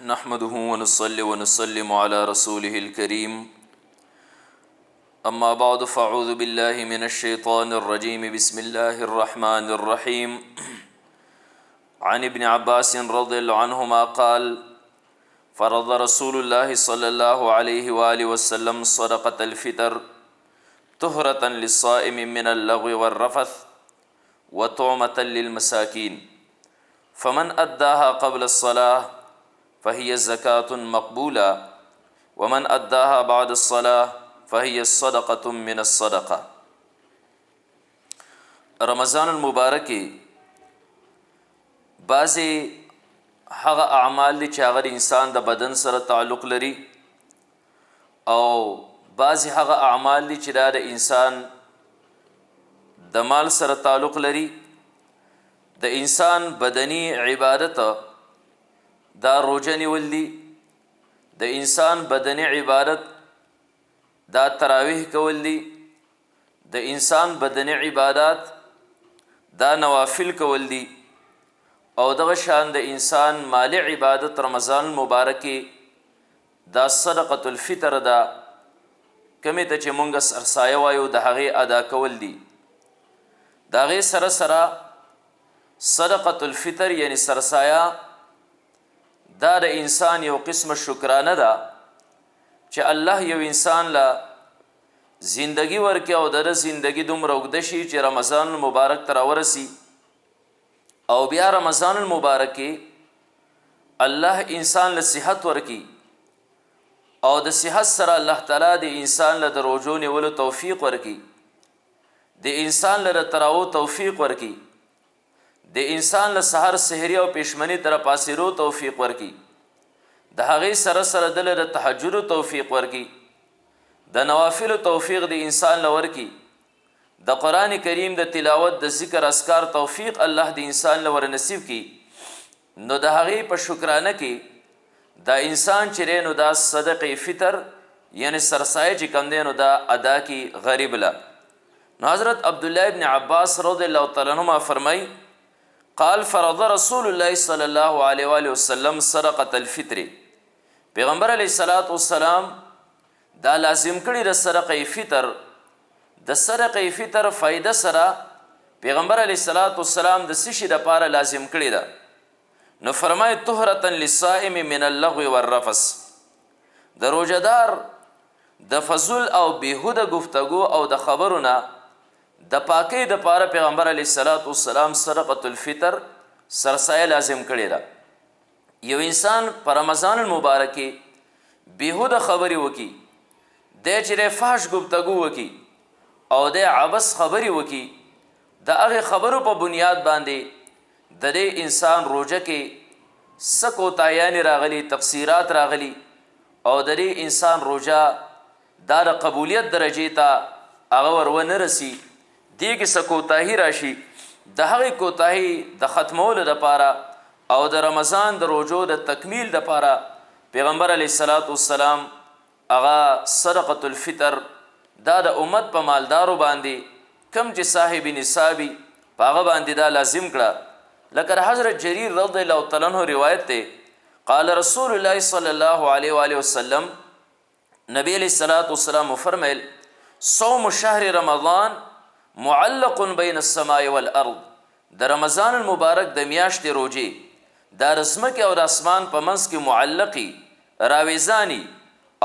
نحمده ونصلي ونسلم على رسوله الكريم أما بعد فأعوذ بالله من الشيطان الرجيم بسم الله الرحمن الرحيم عن ابن عباس رضي الله عنهما قال فرض رسول الله صلى الله عليه وآله وسلم صدقة الفطر طهرة للصائم من اللغو والرفث وطعمة للمساكين فمن أداها قبل الصلاة فهي زكاة مقبولة ومن أداها بعد الصلاة فهي الصدقة من الصدقة. رمضان المبارک بعضی هغه اعمال دي چې هغه انسان د بدن سره تعلق لري او بعضی هغه اعمال دي چې د انسان د مال سره تعلق لري. د انسان بدنی عبادت دا روزه نیول دي، د انسان بدنی عبادت دا تراویح کول دي، د انسان بدنی عبادت دا نوافل کول دي او دغه شان د انسان مالی عبادت رمضان المبارک دا صدقة الفطر دا کمی ته چې مونږ سرسایه وایو د هغې ادا کول دي. د هغې سره سره صدقة الفطر یعنی سرسایه دا د انسان یو قسم شکرانه ده چې الله یو انسان لا زندگی ورکي او د زندگی دومره اوږده شي چې رمضان المبارک ته راورسي او بیا رمضان المبارک الله انسان له صحت ورکي او د صحت سره الله تعالی د انسان له د روزو نیولو توفیق ورکي، د انسان له تراو توفیق ورکي، د انسان له سحر سحری او پښمنی تر پاسیرو توفیق ورکي، د هغې سره سره د له تهجد توفیق ورکي، د نوافل توفیق د انسان له ورکي، د قرآن کریم د تلاوت د ذکر اذکار توفیق الله د انسان له ور نصیب کی. نو د هغې په شکرانه کې دا انسان چې نو دا صدقه فطر یعنی سرسایه چې کم دی نو دا ادا کی غریب له. نو حضرت عبدالله ابن عباس رضی الله تعالی عنهما فرمای قال فرض رسول الله صلی الله علیه و آله وسلم صدقة الفطر، پیغمبر علیه الصلاۃ والسلام دا لازم کړي د صدقه فطر. د صدقه فطر فائدہ سره پیغمبر علیه الصلاۃ والسلام د سشي د پاره لازم کړي ده. نو فرمای طهرة للصائم من اللغو والرفث، د روزدار د فضل او بیهوده گفتگو او د خبرونه د پاکی د پاره پیغمبر علیه الصلاۃ والسلام صدقة الفطر سرسایه لازم کړي ده. یو انسان په رمضان المبارک بیهوده خبري وکي، د چې فحش گفتگو وکي او د عبس خبري وکي، د هغه خبرو په بنیاد باندې د دې انسان روزه کې سکو تایانی راغلی، تقصیرات راغلی او د دې انسان روزه دا د قبولیت درجې ته هغه ورونه رسی، دی کې سکوتاهی راشي. د هغې کوتاهی د ختمولو دپاره او د رمضان د روزو د تکمیل دپاره پیغمبر علیه الصلاۃ والسلام هغه صدقة الفطر دا د امت په مالدارو باندې کم چې صاحب نصابي په هغه باندې دا لازم کړه. لکه حضرت جریر رضی الله تعالی عنہ روایت ته قال رسول الله صلی الله علیه و آله وسلم، نبی علیہ الصلاۃ والسلام فرمایل صوم شهر رمضان معلق بین السماء والارض، د رمضان المبارک د میاشتې روزې دا رزمکې او د اسمان په منځ کې معلقي راویزانی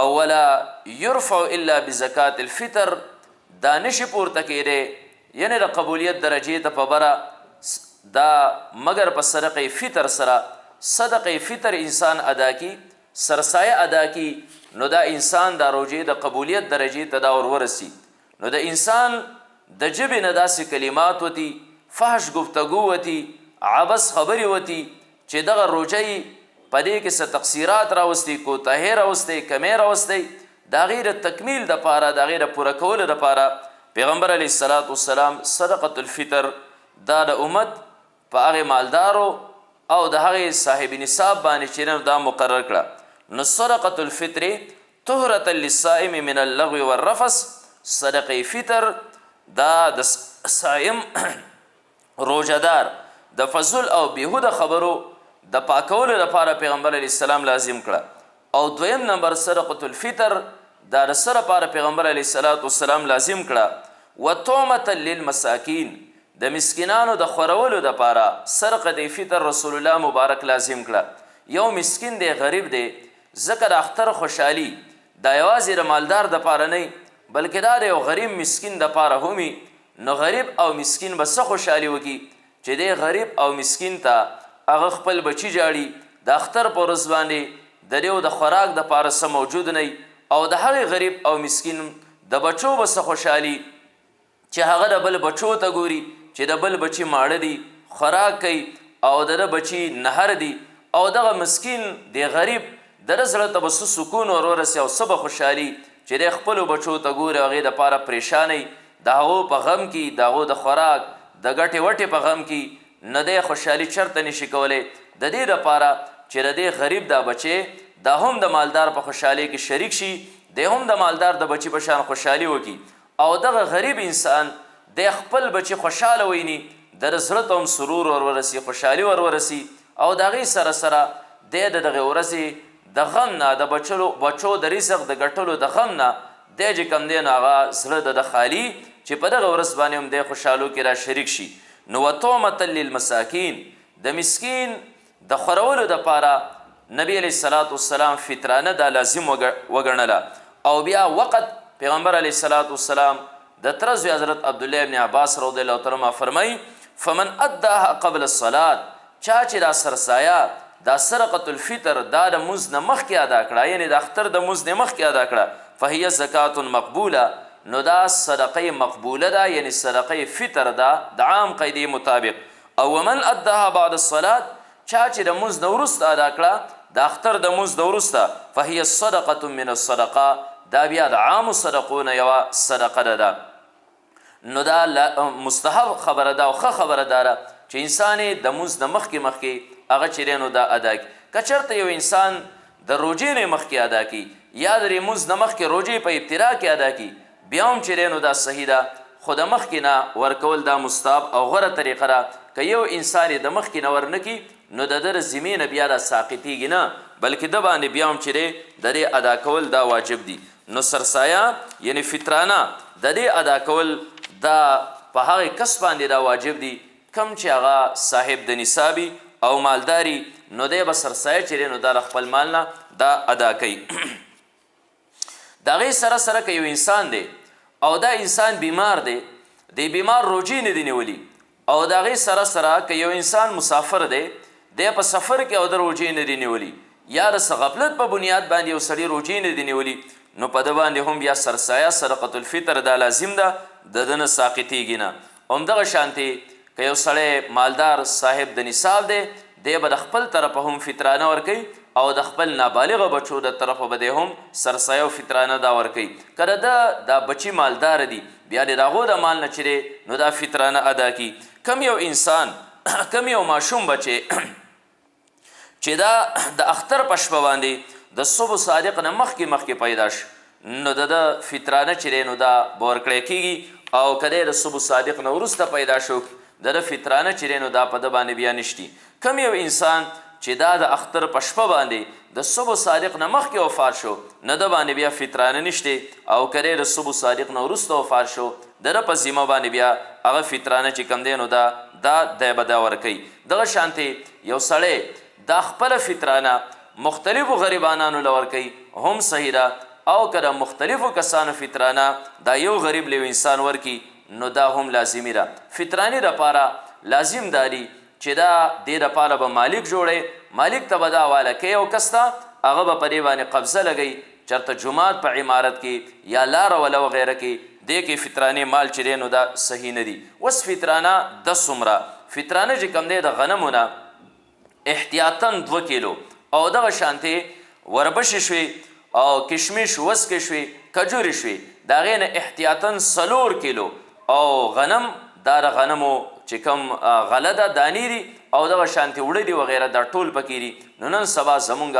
او ولا یرفع الا بزکات الفطر، دا نشي پورته کېدی یعنی د قبولیت درجې ته په بره دا مگر په صدقه فطر سره. صدقه فطر انسان ادا کی، سرسایه ادا کی، نو دا انسان دا روزې د قبولیت درجې ته دا ورورسي. نو د انسان د جبې نه داسې کلمات وتی، فحش گفتگو وتی، عبس خبرې وتی چې دغه روزه په دې کې څه تقصیرات راوستی، کوتاهۍ راوستی، کمی راوستی، د هغې د تکمیل دپاره د هغې د پوره کولو دپاره پیغمبر علیه الصلاۃ والسلام صدقة الفطر دا د امت په هغې مالدارو او د هغې صاحب نصاب باندې چې دا مقرر کړه. نو صدقة الفطر طهرة للصائم من اللغو والرفث، صدقه فطر دا د صائم روزدار د فضل او بیهوده خبرو د پاکولو لپاره پیغمبر علیه السلام لازم کړه او دویم نمبر صدقة الفطر دا د څه لپاره پیغمبر علیه السلام لازم کړه وطعمة للمساکین د مسکینانو د خورولو دپاره صدقة فطر رسول الله مبارک لازم کړه یو مسکین دی غریب دی ځکه د اختر خوشحالي دا یوازې د مالدار دپاره نه بلکې دا د یو غریب مسکین دپاره هم نو غریب او مسکین به څه خوشحالي وکړي چې دی غریب او مسکین ته هغه خپل بچي جاړي د اختر په ورځ باندې د دیو د خوراک دپاره څه موجود نه او د هغې غریب او مسکین د بچو به څه خوشحالي چې هغه د بل بچو ته ګوري چې د بل بچي ماړه دي خوراک کوي او د ده بچي نهر دي او دغه مسکین دی غریب د ده زړه ته به څه سکون ورورسي او څه به خوشحالي چې دی خپلو بچو ته ګوري هغې دپاره پریشانی د هغو په غم کې د هغو د خوراک د ګټې وټې په غم کې نه دی خوشحالي چرته نشي کولی د دې دپاره چې د دې غریب دا بچی دا هم د مالدار په خوشحالۍ کې شریک شي دی هم د مالدار د بچي په شان خوشحالي وکړي او دغه غریب انسان دی خپل بچي خوشحاله ویني د زړه ته هم سرور ورورسي خوشحالي ورورسي او د هغې سره سره دی د دغې ورځې د غم نه د بچو د رزق د ګټلو د غم نه دی چې کوم دی نو هغه زړه د خالي چې په دغه ورځ باندې هم دی خوشحالو کې را شریک شي نو وطعمة للمساکین د مسکین د خورولو دپاره نبی علیه السلام فطرانه دا لازم وګڼله او بیا وقت پیغمبر علیه السلام د تره زوی حضرت عبدالله ابن عباس رضی الله تعالی عنهما فرمایي فمن اداها قبل الصلاة چا چې دا سرسایه دا صدقة الفطر دا د مونځ نه مخکې ادا کړه یعنی د اختر د مونځ نه مخکې ادا کړه فهي زکات مقبوله نو دا صدقه مقبوله ده یعنی صدقه فطر ده د عام قیدې مطابق او ومن اداها بعد الصلاة چا چې د مونځ نه وروسته ادا کړه د اختر د مونځ نه وروسته فهي صدقة من الصدقه دا بیا د عامو صدقو نه یوه صدقه ده نو دا مستحب خبره ده او ښه خبره داره چې انسان د مونځ نه مخکې هغه چې دی نو دا ادا کړي که چېرته یو انسان د روژې نه مخکې ادا کړي یا د لمونځ نه مخکې روژې په ابتدا کې ادا کړي بیا هم چې دی نو دا صحیح ده خو د مخکې نه ورکول دا مستحب او غوره طریقه ده که یو انسان یې د مخکې نه ورنه کړي نو د ده د ذمې نه بیا دا ساقطېږي نه بلکې ده باندې بیا هم چې دی د دې ادا کول دا واجب دي نو سرسایه یعنی فطرانه د دې ادا کول دا په هغې کس باندې دا واجب دي کم چې هغه صاحب د نصابي او مالداري نو دی به سرسایه چې دی نو دا له خپل مال نه دا ادا کوي د هغې سره سره که یو انسان دی او دا انسان بیمار دی دی بیمار روجې نه دی نیولي او د هغې سره سره که یو انسان مسافر دی دی په سفر کې او د روجې نه دی نیولي یا د څه غفلت په بنیاد باندې یو سړي روجې نه دی نیولي نو په ده باندې هم بیا سرسایه صدقة الفطر دا لازم ده د ده نه ساقطېږي نه همدغه شانتې که یو سړی مالدار صاحب د نصاب دی دی به د خپل طرفه هم فطرانه ورکوي او د خپل نابالغه بچو د طرفه به دی هم سرسایه او فطرانه دا ورکوي که د ده دا بچي مالدار دي بیا د هغو د مال نه چې دی نو دا فطرانه ادا کړي کم یو انسان کم یو ماشوم بچی چې دا د اختر په شپه باندې د صبح صادق نه مخکې پیدا شو نو د ده فطرانه چې دی نو دا به ورکړی کېږي او که دی د صبح صادق نه وروسته پیدا شو د ده فطرانه چې دی نو دا په ده باندې بیا نشتي کم یو انسان چې دا د اختر په شپه باندې د صبح صادق نه مخکې وفات شو نه ده باندې بیا فطرانه نشته او که دی د صبح صادق نه وروسته وفات شو د ده په ذمه باندې بیا هغه فطرانه چې کوم دی نو دا دی به دا ورکوي دغه شانتې یو سړی دا خپله فطرانه مختلفو غریبانانو له ورکوي هم صحیح ده او که د مختلفو کسانو فطرانه دا یو غریب له انسان ورکي نو دا هم لازمي ده فطرانې دپاره لازم داري چې دا دې دپاره به مالک جوړی مالک ته به دا حواله کوي او کس ته هغه به په دې باندې قبضه لګوي چېرته جومات په عمارت کې یا لاره وله وغیره کې دې کې فطرانې مال چې دی نو دا صحیح نه دي اوس فطرانه د څومره فطرانه چې کوم دی د غنمو نه احتیاطاً 2 کیلو او دغه شانتې وربشې شوې او کشمش وسکې شوې کجورې شوې د هغې نه احتیاطاً 4 کیلو او غنم دا د غنمو چې کوم غله ده دانې دي او دغه شانتې وړه دي وغیره دا ټول پکې دي نو نن سبا زمونږ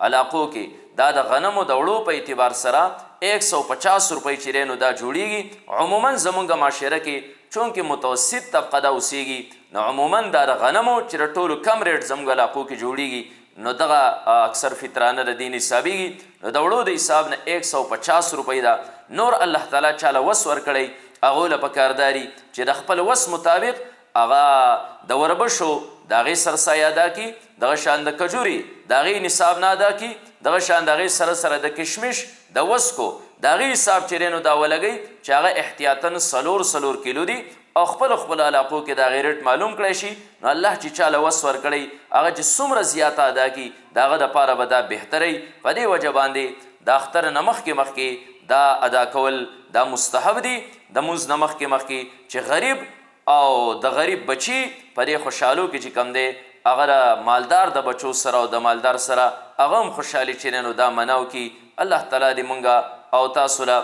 علاقو کې دا د غنمو د وړو په اعتبار سره 150 روپۍ چې دی نو دا جوړیږي عموما زمونږ معاشره کې چونکې متوسط طبقه دا اوسیږي نو عموما دا د غنمو چې د ټولو کم ریټ زموږ علاقو کې جوړیږي نو دغه اکثر فطرانه د دین حسابیږي نو د وړو د حساب نه 150 روپۍ ده نور الله تعالی چاله وس ورکړی هغو له پکارداري چې د خپل وس مطابق هغه د وربشو د هغې سرسایه ادا کړي دغه شان د کجوري د هغې نصاب نه ادا کړي دغه شان د هغې سره سره د کشمش د وسکو د هغې حساب چې دی نو دا ولګوي چې هغه احتیاطاً څلور کیلو دي او خپل علاقو کې د هغې ریټ معلوم کړی شي نو الله چې چاله وس ورکړی هغه چې څومره زیاته ادا کړي د هغه دپاره به دا بهتری په دې وجه باندې د اختر نه مخکې دا ادا کول دا مستحب دي د مونځ نه مخکې چې غریب او د غریب بچی په دې خوشحالو کې چې کم دی هغه مالدار د بچو سره او د مالدار سره هغه هم خوشحالي چې نو دا مناو کی الله تعالی دې مونږه او تاسو له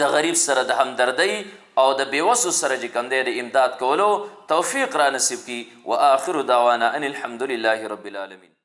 د غریب سره د همدردۍ او د بیوسو سره چې کم دی د امداد کولو توفیق را نصیب کی و آخر دعوانا ان الحمد لله رب العالمین.